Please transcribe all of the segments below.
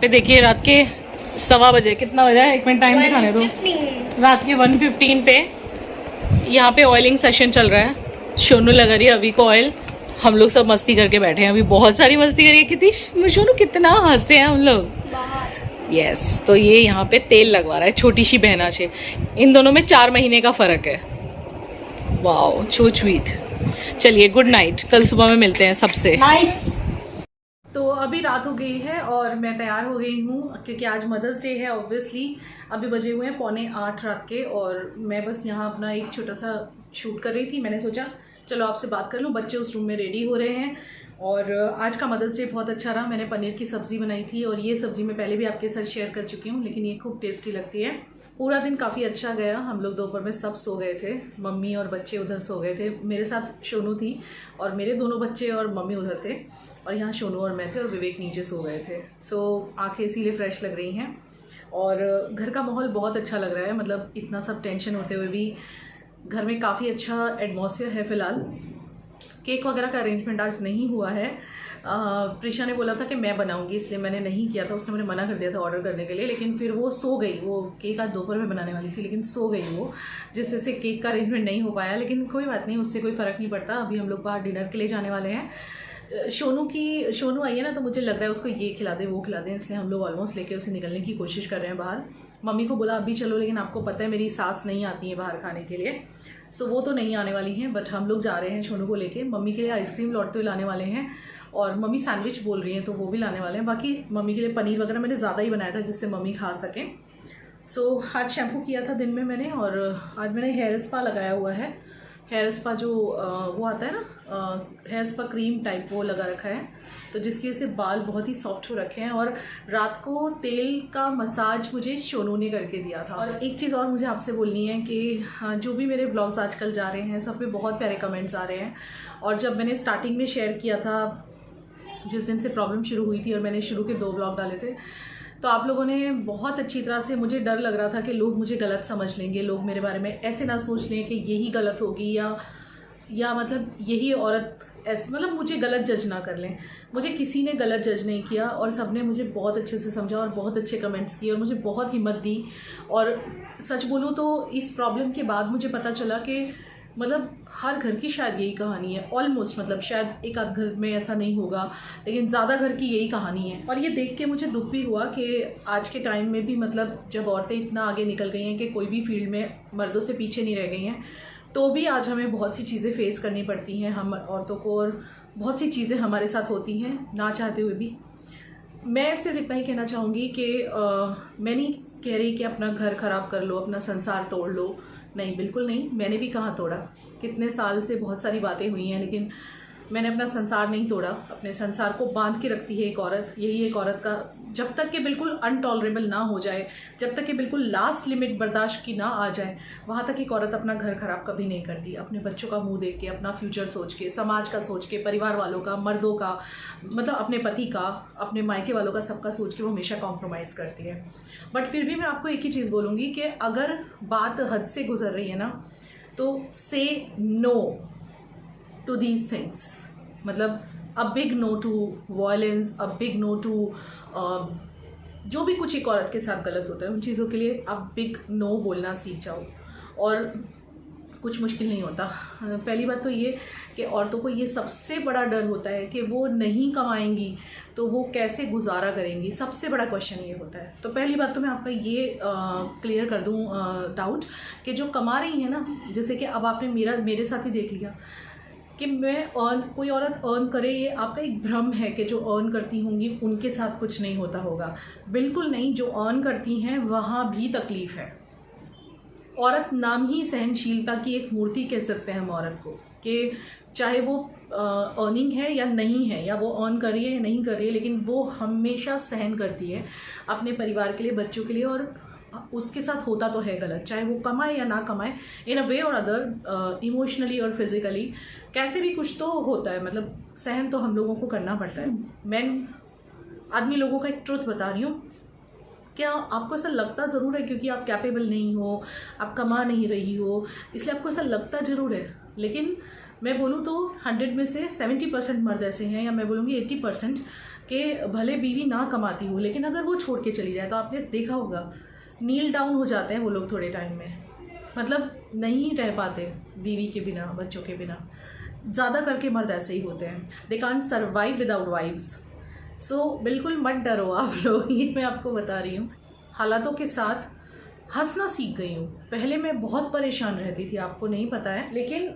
पे देखिए रात के 1:15 बजे, कितना बजा है 1 मिनट टाइम दिखाने दो। रात के 1:15 पे यहाँ पे ऑयलिंग सेशन चल रहा है। शोनू लगा रही है अभी को ऑयल, हम लोग सब मस्ती करके बैठे हैं, अभी बहुत सारी मस्ती करी है। कितनी शोनू कितना हंसते हैं हम लोग। यस तो ये यहाँ पे तेल लगवा रहा है छोटी सी बहना से। इन दोनों में 4 महीने का फ़र्क है। Wow so sweet. चलिए गुड नाइट, कल सुबह में मिलते हैं सबसे। तो अभी रात हो गई है और मैं तैयार हो गई हूँ क्योंकि आज मदर्स डे है ऑब्वियसली। अभी बजे हुए हैं 7:45 रात के और मैं बस यहाँ अपना एक छोटा सा शूट कर रही थी। मैंने सोचा चलो आपसे बात कर लूँ। बच्चे उस रूम में रेडी हो रहे हैं और आज का मदर्स डे बहुत अच्छा रहा। मैंने पनीर की सब्ज़ी बनाई थी और ये सब्ज़ी मैं पहले भी आपके साथ शेयर कर चुकी हूँ, लेकिन ये खूब टेस्टी लगती है। पूरा दिन काफ़ी अच्छा गया। हम लोग दोपहर में सब सो गए थे, मम्मी और बच्चे उधर सो गए थे। मेरे साथ शोनू थी और मेरे दोनों बच्चे और मम्मी उधर थे और यहाँ शोनू और मैं थे और विवेक नीचे सो गए थे। सो आंखें इसीलिए फ्रेश लग रही हैं और घर का माहौल बहुत अच्छा लग रहा है। मतलब इतना सब टेंशन होते हुए भी घर में काफ़ी अच्छा एटमॉस्फेयर है फ़िलहाल। केक वगैरह का अरेंजमेंट आज नहीं हुआ है। प्रिशा ने बोला था कि मैं बनाऊंगी, इसलिए मैंने नहीं किया था। उसने मुझे मना कर दिया था ऑर्डर करने के लिए, लेकिन फिर वो सो गई। वो केक आज दोपहर में बनाने वाली थी लेकिन सो गई वो, जिस वजह से केक का अरेंजमेंट नहीं हो पाया। लेकिन कोई बात नहीं, उससे कोई फ़र्क नहीं पड़ता। अभी हम लोग बाहर डिनर के लिए जाने वाले हैं। शोनू आई है ना, तो मुझे लग रहा है उसको ये खिला दें वो खिला दें, इसलिए हम लोग ऑलमोस्ट लेके उसे निकलने की कोशिश कर रहे हैं बाहर। मम्मी को बोला अभी चलो, लेकिन आपको पता है मेरी सास नहीं आती है बाहर खाने के लिए, सो वो तो नहीं आने वाली हैं। बट हम लोग जा रहे हैं शोनू को लेके। मम्मी के लिए आइसक्रीम लौटते हुए लाने वाले हैं और मम्मी सैंडविच बोल रही हैं तो वो भी लाने वाले हैं। बाकी मम्मी के लिए पनीर वगैरह मैंने ज़्यादा ही बनाया था जिससे मम्मी खा सकें। सो आज शैम्पू किया था दिन में मैंने और आज मैंने हेयर स्पा लगाया हुआ है। हेयर स्पा जो वो आता है ना, हेयर स्पा क्रीम टाइप, वो लगा रखा है, तो जिसकी वजह से बाल बहुत ही सॉफ्ट हो रखे हैं। और रात को तेल का मसाज मुझे शोनू ने करके दिया था। और एक चीज़ और मुझे आपसे बोलनी है कि जो भी मेरे ब्लॉग्स आजकल जा रहे हैं सब पे बहुत प्यारे कमेंट्स आ रहे हैं। और जब मैंने स्टार्टिंग में शेयर किया था, जिस दिन से प्रॉब्लम शुरू हुई थी और मैंने शुरू के 2 ब्लॉग डाले थे, तो आप लोगों ने बहुत अच्छी तरह से, मुझे डर लग रहा था कि लोग मुझे गलत समझ लेंगे, लोग मेरे बारे में ऐसे ना सोच लें कि यही गलत होगी या मतलब यही औरत ऐसे, मतलब मुझे गलत जज ना कर लें। मुझे किसी ने गलत जज नहीं किया और सबने मुझे बहुत अच्छे से समझा और बहुत अच्छे कमेंट्स किए और मुझे बहुत हिम्मत दी। और सच बोलूँ तो इस प्रॉब्लम के बाद मुझे पता चला कि मतलब हर घर की शायद यही कहानी है ऑलमोस्ट। मतलब शायद एक आध घर में ऐसा नहीं होगा, लेकिन ज़्यादा घर की यही कहानी है। और ये देख के मुझे दुख भी हुआ कि आज के टाइम में भी, मतलब जब औरतें इतना आगे निकल गई हैं कि कोई भी फील्ड में मर्दों से पीछे नहीं रह गई हैं, तो भी आज हमें बहुत सी चीज़ें फेस करनी पड़ती हैं हम औरतों को, और बहुत सी चीज़ें हमारे साथ होती हैं ना चाहते हुए भी। मैं सिर्फ इतना ही कहना चाहूँगी कि मैं नहीं कह रही कि अपना घर ख़राब कर लो, अपना संसार तोड़ लो, नहीं बिल्कुल नहीं। मैंने भी कहाँ तोड़ा, कितने साल से बहुत सारी बातें हुई हैं, लेकिन मैंने अपना संसार नहीं तोड़ा। अपने संसार को बांध के रखती है एक औरत। यही एक औरत का, जब तक कि बिल्कुल अनटॉलरेबल ना हो जाए, जब तक कि बिल्कुल लास्ट लिमिट बर्दाश्त की ना आ जाए, वहाँ तक एक औरत अपना घर खराब कभी नहीं करती। अपने बच्चों का मुंह देख के, अपना फ्यूचर सोच के, समाज का सोच के, परिवार वालों का, मर्दों का, मतलब अपने पति का, अपने मायके वालों का, सबका सोच के वो हमेशा कॉम्प्रोमाइज़ करती है। बट फिर भी मैं आपको एक ही चीज़ बोलूँगी कि अगर बात हद से गुजर रही है ना, तो से नो टू दीज थिंग्स। मतलब a big no to violence, a big no to जो भी कुछ एक औरत के साथ गलत होता है, उन चीज़ों के लिए आप बिग नो बोलना सीख जाओ और कुछ मुश्किल नहीं होता। पहली बात तो ये कि औरतों को ये सबसे बड़ा डर होता है कि वो नहीं कमाएंगी तो वो कैसे गुजारा करेंगी। सबसे बड़ा क्वेश्चन ये होता है। तो पहली बात तो मैं आपका ये क्लियर कर दूँ डाउट कि जो कमा रही है ना, जैसे कि अब आपने मेरे साथ ही देख लिया कि कोई औरत अर्न करे, ये आपका एक भ्रम है कि जो अर्न करती होंगी उनके साथ कुछ नहीं होता होगा। बिल्कुल नहीं, जो अर्न करती हैं वहाँ भी तकलीफ़ है। औरत नाम ही सहनशीलता की एक मूर्ति कह सकते हैं हम औरत को, कि चाहे वो अर्निंग है या नहीं है, या वो अर्न कर रही है या नहीं कर रही है, लेकिन वो हमेशा सहन करती है अपने परिवार के लिए, बच्चों के लिए। और उसके साथ होता तो है गलत, चाहे वो कमाए या ना कमाए, इन अ वे और अदर, इमोशनली और फिजिकली, कैसे भी कुछ तो होता है। मतलब सहन तो हम लोगों को करना पड़ता है। मैं आदमी लोगों का एक ट्रुथ बता रही हूँ, क्या आपको ऐसा लगता ज़रूर है क्योंकि आप कैपेबल नहीं हो, आप कमा नहीं रही हो, इसलिए आपको ऐसा लगता ज़रूर है। लेकिन मैं बोलूँ तो 100 में से 70% मर्द ऐसे हैं, या मैं बोलूँगी 80%, कि भले बीवी ना कमाती हो लेकिन अगर वो छोड़ के चली जाए तो आपने देखा होगा नील डाउन हो जाते हैं वो लोग थोड़े टाइम में, मतलब नहीं रह पाते बीवी के बिना, बच्चों के बिना। ज़्यादा करके मर्द ऐसे ही होते हैं, they can't survive without wives. So बिल्कुल मत डरो आप लोग, ये मैं आपको बता रही हूँ। हालातों के साथ हंसना सीख गई हूँ। पहले मैं बहुत परेशान रहती थी, आपको नहीं पता है, लेकिन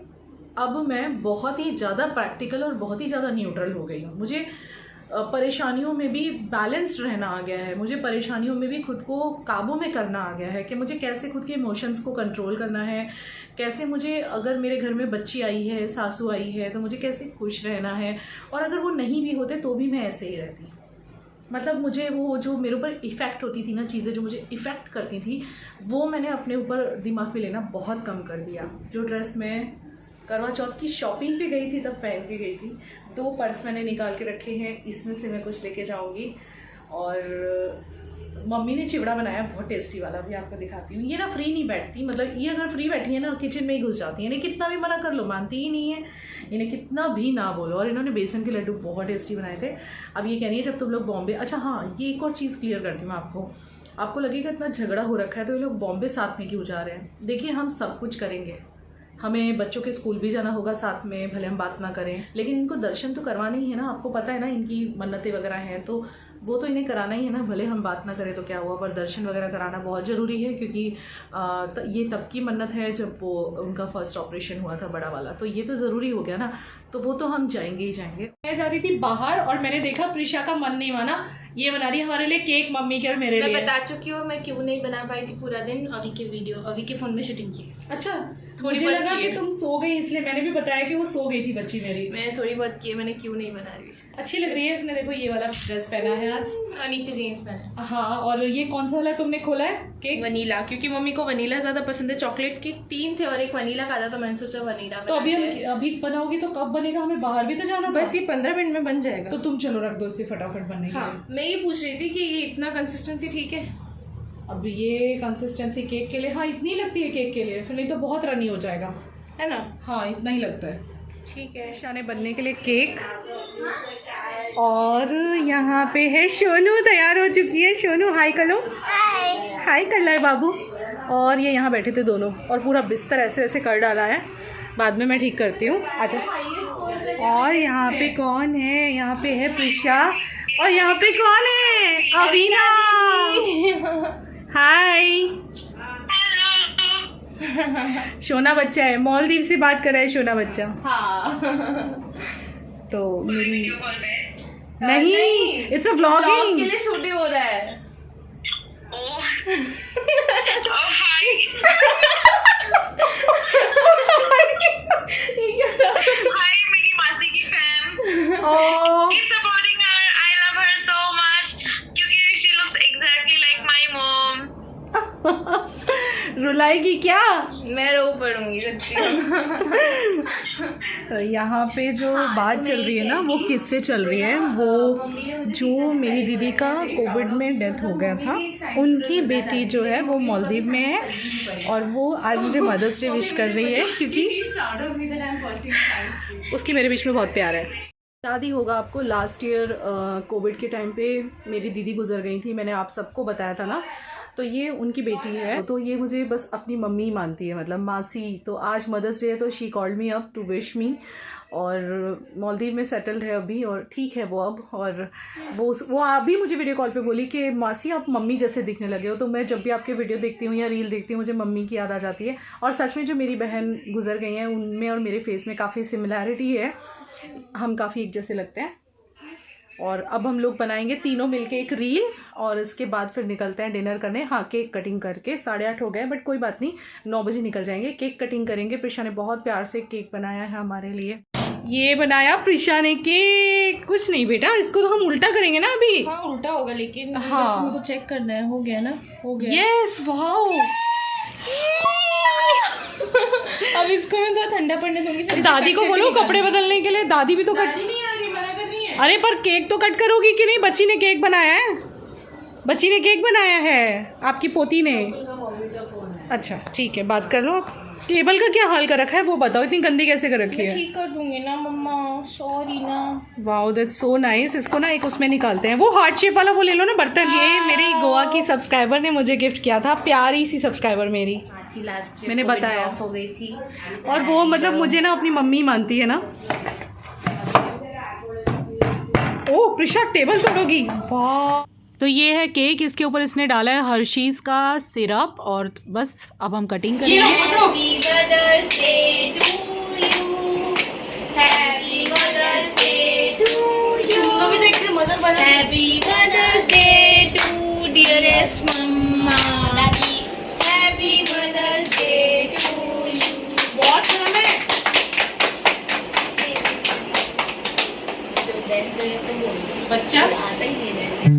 अब मैं बहुत ही ज़्यादा प्रैक्टिकल और बहुत ही ज़्यादा न्यूट्रल हो गई हूँ। मुझे परेशानियों में भी बैलेंस्ड रहना आ गया है, मुझे परेशानियों में भी खुद को काबू में करना आ गया है कि मुझे कैसे खुद के इमोशंस को कंट्रोल करना है, कैसे मुझे, अगर मेरे घर में बच्ची आई है, सासू आई है, तो मुझे कैसे खुश रहना है, और अगर वो नहीं भी होते तो भी मैं ऐसे ही रहती। मतलब मुझे वो जो मेरे ऊपर इफ़ेक्ट होती थी ना, चीज़ें जो मुझे इफ़ेक्ट करती थी, वो मैंने अपने ऊपर दिमाग पे लेना बहुत कम कर दिया। जो ड्रेस मैं करवा चौथ की शॉपिंग पे गई थी तब पहन के गई थी, 2 पर्स मैंने निकाल के रखे हैं, इसमें से मैं कुछ लेके जाऊंगी। और मम्मी ने चिवड़ा बनाया बहुत टेस्टी वाला, भी आपको दिखाती हूँ। ये ना फ्री नहीं बैठती, मतलब ये अगर फ्री बैठी है ना किचन में ही घुस जाती है, इन्हें कितना भी मना कर लो मानती ही नहीं है, इन्हें कितना भी ना बोलो। और इन्होंने बेसन के लड्डू बहुत टेस्टी बनाए थे। अब ये कह रही है जब तुम लोग बॉम्बे, अच्छा हाँ ये एक और चीज़ क्लियर करती हूँ मैं आपको लगेगा इतना झगड़ा हो रखा है तो ये लोग बॉम्बे साथ में क्यों जा रहे हैं। देखिए हम सब कुछ करेंगे, हमें बच्चों के स्कूल भी जाना होगा साथ में, भले हम बात ना करें, लेकिन इनको दर्शन तो करवाना ही है ना। आपको पता है ना इनकी मन्नतें वगैरह हैं तो वो तो इन्हें कराना ही है ना, भले हम बात ना करें तो क्या हुआ, पर दर्शन वगैरह कराना बहुत ज़रूरी है। क्योंकि ये तब की मन्नत है जब वो उनका फर्स्ट ऑपरेशन हुआ था बड़ा वाला, तो ये तो ज़रूरी हो गया ना, तो वो तो हम जाएंगे ही जाएंगे। मैं जा रही थी बाहर और मैंने देखा प्रिशा का मन नहीं माना, ये बना रही है हमारे लिए केक, मम्मी के और मेरे लिए। मैं बता चुकी हूँ मैं क्यों नहीं बना पाई थी पूरा दिन, अभी के वीडियो, अभी के फ़ोन में शूटिंग की। अच्छा, मुझे लगा कि तुम सो गई इसलिए मैंने भी बताया कि वो सो गई थी बच्ची मेरी। मैं थोड़ी बहुत की, मैंने क्यों नहीं बना रही। अच्छी लग रही है इसने, देखो ये वाला ड्रेस पहना है आज और नीचे जीन्स पहना। हाँ, और ये कौन सा वाला तुमने खोला है केक? वनीला, क्योंकि मम्मी को वनीला ज्यादा पसंद है। चॉकलेट केक 3 थे और एक वनीला का था, तो मैंने सोचा वनीला। तो अभी बनाओगी तो कब बनेगा? हमें बाहर भी तो जाना। बस ये 15 मिनट में बन जाएगा। तो तुम चलो रख दो इसे फटाफट बनने के लिए। हाँ, मैं ये पूछ रही थी कि ये इतना कंसिस्टेंसी ठीक है? अब ये कंसिस्टेंसी केक के लिए, हाँ इतनी लगती है केक के लिए, फिर नहीं तो बहुत रनी हो जाएगा, है ना? हाँ इतना ही लगता है। ठीक है। शाने बनने के लिए केक, और यहाँ पे है सोनू तैयार हो चुकी है। सोनू हाय करो, हाय कर है बाबू। और ये यहाँ बैठे थे दोनों और पूरा बिस्तर ऐसे ऐसे कर डाला है, बाद में मैं ठीक करती हूँ। अच्छा, और यहाँ पे कौन है? यहाँ पे है प्रिशा, और यहाँ पे कौन है? अवीना। हाय। सोना बच्चा है, मालदीव से बात कर रहा है सोना बच्चा। हाँ। तो मेरी नहीं, इट्स अ व्लॉगिंग के लिए शूटिंग हो रहा है। Hi, मेरी मासी की fam. Keep supporting her. I love her so much. क्योंकि she looks exactly like my mom. रुलाएगी क्या? मैं रो पड़ूंगी सच्ची। तो यहाँ पे जो बात चल रही है ना, वो किससे चल रही है? वो जो मेरी दीदी का कोविड में डेथ हो गया था, उनकी बेटी जो है वो मालदीव में है, और वो आज मुझे मदर्स डे विश कर रही है क्योंकि उसकी मेरे बीच में बहुत प्यार है। याद ही होगा आपको, लास्ट ईयर कोविड के टाइम पे मेरी दीदी गुजर गई थी, मैंने आप सबको बताया था ना। तो ये उनकी बेटी है, तो ये मुझे बस अपनी मम्मी मानती है, मतलब मासी। तो आज मदर्स डे है तो she called me up to wish me, और मालदीव में सेटल्ड है अभी, और ठीक है वो अब। और वो अभी मुझे वीडियो कॉल पे बोली कि मासी आप मम्मी जैसे दिखने लगे हो। तो मैं जब भी आपके वीडियो देखती हूँ या रील देखती हूँ, मुझे मम्मी की याद आ जाती है। और सच में जो मेरी बहन गुजर गई हैं, उनमें और मेरे फेस में काफ़ी सिमिलैरिटी है, हम काफ़ी एक जैसे लगते हैं। और अब हम लोग बनाएंगे तीनों मिलके एक रील, और इसके बाद फिर निकलते हैं डिनर करने। हाँ, केक कटिंग करके 8:30 हो गए, बट कोई बात नहीं, 9 बजे निकल जाएंगे। केक कटिंग करेंगे। प्रिशा ने बहुत प्यार से केक बनाया है हमारे लिए। ये बनाया प्रिशा ने केक। कुछ नहीं बेटा, इसको तो हम उल्टा करेंगे ना अभी। हाँ उल्टा होगा, लेकिन हाँ मेरे को चेक करना है। हो गया ना? हो गया। Yes, wow. अब इसको मैं तो ठंडा पड़ने दूंगी। फिर दादी को बोलो कपड़े बदलने के लिए, दादी भी तो दादी नहीं आ रही, मना कर रही है। अरे पर केक तो कट करोगी कि नहीं? बच्ची ने केक बनाया है, बच्ची ने केक बनाया है, आपकी पोती ने। अच्छा ठीक है, बात कर लो आप। टेबल का क्या हाल कर रखा है वो बताओ, इतनी गंदी कैसे कर रखी है? ठीक कर दूंगी ना मम्मा, सॉरी ना। Wow that's so nice. इसको ना एक उसमें निकालते हैं, वो हार्ट शेप वाला वो ले लो ना बर्तन। ये मेरी गोवा की सब्सक्राइबर ने मुझे गिफ्ट किया था, प्यारी सी सब्सक्राइबर मेरी, लास्ट मैंने बताया हो गई थी। और वो मतलब मुझे ना अपनी मम्मी मानती है ना। ओ प्रिशा टेबल तोड़ोगी, वाह। तो ये है केक, इसके ऊपर इसने डाला है हर्शीज का सिरप और बस अब हम कटिंग करेंगे। Happy mother's day to you, happy mother's day to you. तो भी देख के मदर बना। Happy mother's day to dearest मम्मा दादी, happy mother's day to you. बहुत सारा है बच्चा आता ही नहीं रहता।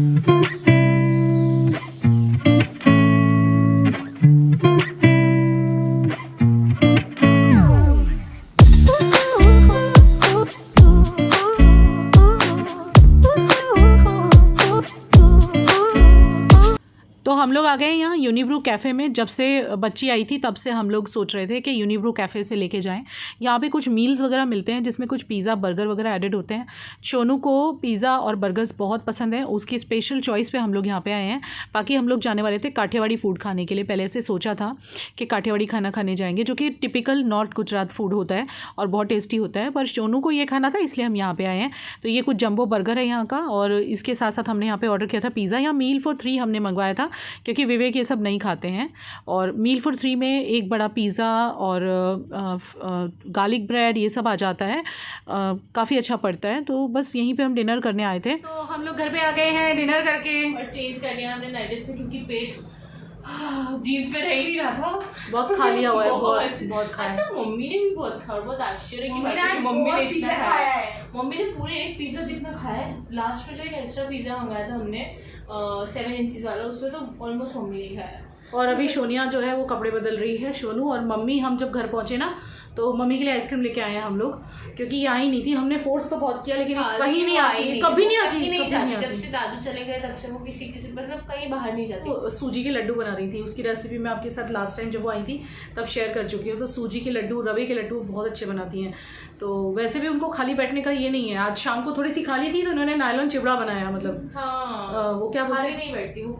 तो हम लोग आ गए यहाँ यूनिब्रू कैफ़े में। जब से बच्ची आई थी तब से हम लोग सोच रहे थे कि यूनिब्रू कैफ़े से लेके जाएं। यहाँ पे कुछ मील्स वगैरह मिलते हैं जिसमें कुछ पिज़्ज़ा बर्गर वगैरह ऐडेड होते हैं। शोनू को पिज़्ज़ा और बर्गर्स बहुत पसंद है, उसकी स्पेशल चॉइस पे हम लोग यहाँ पे आए हैं। बाकी हम लोग जाने वाले थे काठियावाड़ी फूड खाने के लिए, पहले से सोचा था कि काठियावाड़ी खाना खाने जाएंगे जो कि टिपिकल नॉर्थ गुजरात फूड होता है और बहुत टेस्टी होता है, पर शोनू को ये खाना था इसलिए हम यहाँ पर आए हैं। तो ये कुछ जम्बो बर्गर है यहाँ का, और इसके साथ साथ हमने यहाँ पर ऑर्डर किया था पिज़्ज़ा। यहाँ मील फॉर 3 हमने मंगवाया था क्योंकि विवेक ये सब नहीं खाते हैं। और मील फॉर 3 में एक बड़ा पिज़्ज़ा और गार्लिक ब्रेड ये सब आ जाता है, काफ़ी अच्छा पड़ता है। तो बस यहीं पे हम डिनर करने आए थे। तो हम लोग घर पे आ गए हैं डिनर करके, और चेंज कर लिया हमने नाइट ड्रेस में क्योंकि पेट जीन्स में रह ही नहीं रहा था। बहुत खा लिया हुआ है, बहुत खाया। तो मम्मी ने भी बहुत खाया, बहुत आश्चर्य की बात है मम्मी ने पिज़्ज़ा खाया है। मम्मी ने पूरे एक पिज़्ज़ा जितना खाया है। लास्ट में जो एक एक्स्ट्रा पिज़्ज़ा मंगाया था हमने 7 इंचेस वाला, उसमें तो ऑलमोस्ट मम्मी ने खाया। और अभी सोनिया जो है वो कपड़े बदल रही है। सोनू और मम्मी हम जब घर पहुंचे ना तो मम्मी के लिए आइसक्रीम लेके आए हैं हम लोग, क्योंकि यहाँ ही नहीं थी। हमने फोर्स तो बहुत किया लेकिन कहीं नहीं आती, कभी नहीं आती। जब से दादू चले गए तब से वो किसी मतलब कहीं बाहर नहीं जाती। तो सूजी के लड्डू बना रही थी, उसकी रेसिपी मैं आपके साथ लास्ट टाइम जब वो आई थी तब शेयर कर चुकी हूँ। तो सूजी के लड्डू, रवे के लड्डू बहुत अच्छे बनाती हैं। तो वैसे भी उनको खाली बैठने का ये नहीं है। आज शाम को थोड़ी सी खाली थी तो उन्होंने नायलॉन चिवड़ा बनाया, मतलब वो क्या बोलते हैं, नहीं बैठती वो,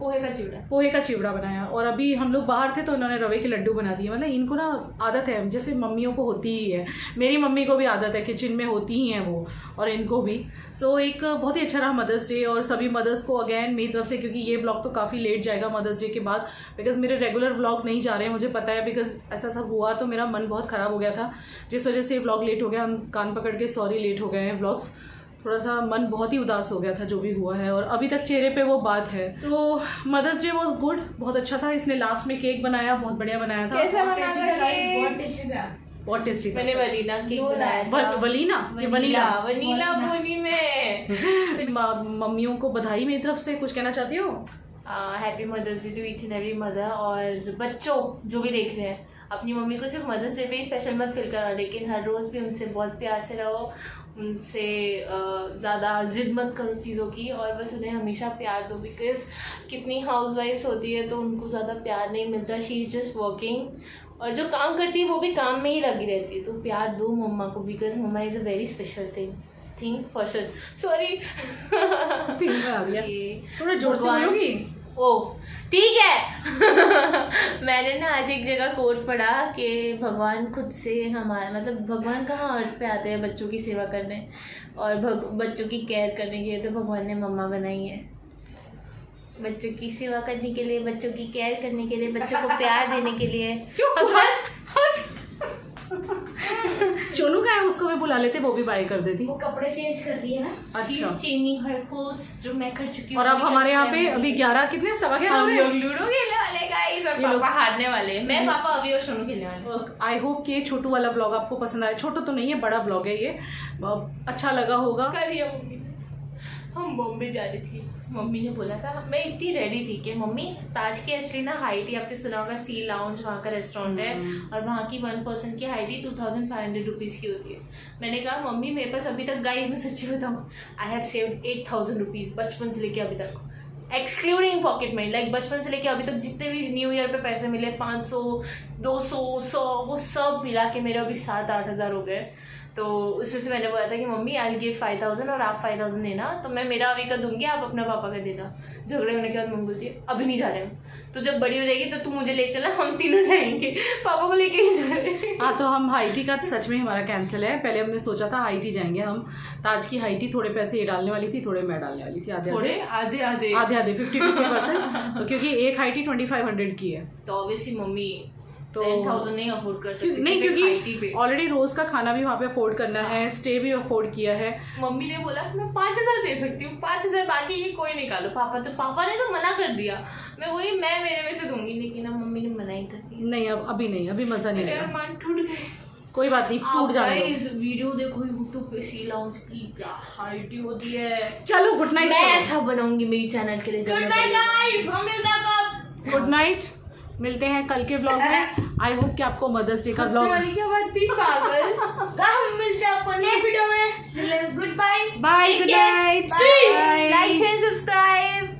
पोहे का चिवड़ा बनाया। और अभी हम लोग बाहर थे तो उन्होंने रवे के लड्डू बना दिए। मतलब इनको ना आदत है, जैसे मम्मियों को होती ही है, मेरी मम्मी को भी आदत है, किचन में होती ही हैं वो, और इनको भी। सो एक बहुत ही अच्छा रहा मदर्स डे। और सभी मदर्स को अगेन मेरी तरफ से, क्योंकि ये ब्लॉग तो काफ़ी लेट जाएगा मदर्स डे के बाद, बिकॉज मेरे रेगुलर व्लॉग नहीं जा रहे हैं, मुझे पता है। बिकॉज ऐसा सब हुआ तो मेरा मन बहुत ख़राब हो गया था, जिस वजह से व्लॉग लेट हो गया। हम कान पकड़ के सॉरी लेट हो गए हैं व्लॉग्स। थोड़ा सा मन बहुत ही उदास हो गया था जो भी हुआ है, और अभी तक चेहरे पे वो बात है। तो मदर्स डे वॉज गुड, बहुत अच्छा था। इसने लास्ट में केक बनाया, बहुत बढ़िया बनाया था। कैसा बना था? बहुत टेस्टी था। मैंने वनीला केक बनाया था। वनीला बोनी में। मम्मियों को बधाई मेरी तरफ से, कुछ कहना चाहती हो? Happy mother's day to each and every mother. और बच्चों जो भी देख रहे हैं, अपनी मम्मी को सिर्फ मदर्स डे पे ही स्पेशल मत फील करो, लेकिन हर रोज़ भी उनसे बहुत प्यार से रहो, उनसे ज़्यादा जिद मत करो चीज़ों की, और बस उन्हें हमेशा प्यार दो। बिकॉज कितनी हाउसवाइफ्स होती है तो उनको ज़्यादा प्यार नहीं मिलता, शी इज़ जस्ट वर्किंग, और जो काम करती है वो भी काम में ही लगी रहती है। तो प्यार दो मम्मा को, because mama is a very special thing person. Sorry थोड़ा जोर से बोलोगी? ओह ठीक है। मैंने ना आज एक जगह कोट पढ़ा कि भगवान खुद से हमारा, मतलब भगवान कहाँ अर्थ पे आते हैं बच्चों की सेवा करने और बच्चों की केयर करने के लिए, तो भगवान ने मम्मा बनाई है बच्चों की सेवा करने के लिए, बच्चों की केयर करने के लिए, बच्चों को प्यार देने के लिए। चोनू का है, उसको भी बुला लेते, वो भी बाय कर देती। वो कपड़े चेंज कर रही है ना। अच्छा, चेंजिंग हर क्लोथ्स जो मैं कर चुकी हूँ। और अब हमारे यहाँ पे अभी 11 कितने 11:15 हम लोग लूडो खेलने वाले गाइस, और पापा हारने वाले। मैं, पापा, अभी और सोनू खेलने वाले। आई होप कि छोटू वाला ब्लॉग आपको पसंद आया। छोटू तो नहीं है, बड़ा ब्लॉग है ये, अच्छा लगा होगा। कर दिया मम्मी, हम बॉम्बे जा रही थी, मम्मी ने बोला था, मैं इतनी रेडी थी कि मम्मी ताज की एक्चुअली ना हाइट ही, आपने सुना होगा सी लाउंज वहाँ का रेस्टोरेंट है, और वहाँ की 1 पर्सन की हाइट ही 2500 रुपीज़ की होती है। मैंने कहा मम्मी मेरे पास अभी तक, गाइस मैं सच्ची बताऊँ, आई हैव सेव्ड 8000 रुपीज़ बचपन से लेके अभी तक। एक्सक्लूडिंग पॉकेट मनी, लाइक बचपन से लेके अभी तक जितने भी न्यू ईयर पे पैसे मिले 500 200 100 वो सब मिला के मेरे अभी 7-8 हज़ार हो गए। तो उसमें से मैंने बोला था कि मम्मी आई गिव 5000 और आप 5000 देना, तो मैं मेरा अभी का दूंगी, आप अपना पापा का देना। झगड़े होने के बाद मम्मी बोलती है अभी नहीं जा रहे हम, तो जब बड़ी हो जाएगी तो तू मुझे ले चला, हम तीनों जाएंगे, पापा को लेके ही जा रहे हैं। हाँ तो हम हाईटी का सच में हमारा कैंसिल है। पहले हमने सोचा था हाईटी जाएंगे हम, ताज की हाईटी थोड़े पैसे ये डालने वाली थी, थोड़े मैं डालने वाली थी, आधे 50-50%, क्योंकि एक हाईटी 2500 की है। तो ऑब्वियसली मम्मी तो 10,000 नहीं अफोर्ड कर सकती, नहीं, हाईटी क्योंकि पे। ऑलरेडी रोज का खाना भी वहाँ पे अफोर्ड करना है, स्टे भी अफोर्ड किया है। मम्मी ने बोला मैं 5000 दे सकती हूँ, 5000 बाकी ये कोई निकालो। पापा ने तो मना कर दिया, मैं वही मैं मेरे में से दूंगी, लेकिन अब मम्मी ने मना ही कर दिया। नहीं अब अभी नहीं, अभी मजा नहीं मेरे आएगा। अरमान टूट गए। कोई बात नहीं, टूट जाने दो। इस वीडियो देखो यूट्यूब पे सी लाउंज की क्या हाइटी होती है। चलो गुड नाइट। मैं ऐसा बनाऊंगी मेरी चैनल के लिए। गुड नाइट गाइस, हम मिलते हैं कब? गुड नाइट, मिलते हैं कल के व्लॉग में। आई होप कि आपको मदर्स डे का व्लॉग क्या बात थी पागल। हम मिलते हैं आपको नेक्स्ट वीडियो में। Good bye, bye, good night, like share subscribe.